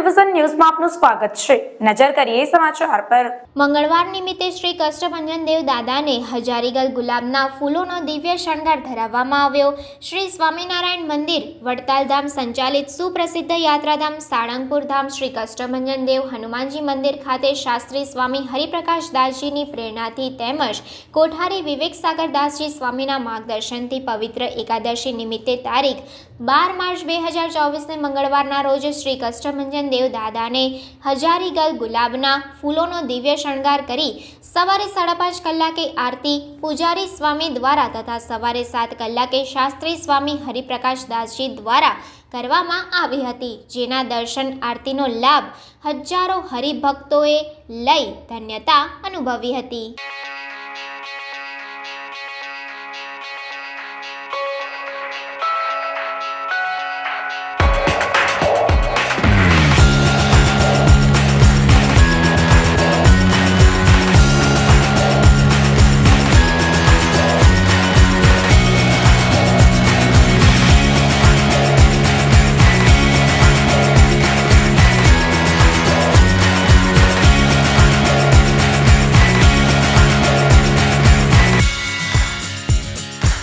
Television ન્યૂઝમાં આપનું સ્વાગત છે। નજર કરીએ સમાચાર પર। મંગળવાર નિમિત્તે શ્રી કષ્ટભંજન દેવ દાદાને હજારીગલ ગુલાબના ફૂલોનો દિવ્ય શણગાર ધરાવવામાં આવ્યો। શ્રી સ્વામિનારાયણ મંદિર વડતાલ સંચાલિત સુપ્રસિદ્ધ યાત્રાધામ સાળંગપુર ધામ શ્રી કષ્ટભંજન દેવ હનુમાનજી મંદિર ખાતે શાસ્ત્રી સ્વામી હરિપ્રકાશ દાસજીની પ્રેરણાથી તેમજ કોઠારી વિવેક સાગર દાસજી સ્વામીના માર્ગદર્શનથી પવિત્ર એકાદશી નિમિત્તે તારીખ 12 માર્ચ 2024 મંગળવારના રોજ શ્રી કષ્ટભંજન દેવ દાદાને હજારીગલ ગુલાબના ફૂલોનો દિવ્ય શણગાર કરી સવારે 5:30 કલાકે આરતી પૂજારી સ્વામી દ્વારા તથા સવારે 7 કલાકે શાસ્ત્રી સ્વામી હરિપ્રકાશ દાસજી દ્વારા કરવામાં આવી હતી, જેના દર્શન આરતીનો લાભ હજારો હરિભક્તોએ લઈ ધન્યતા અનુભવી હતી।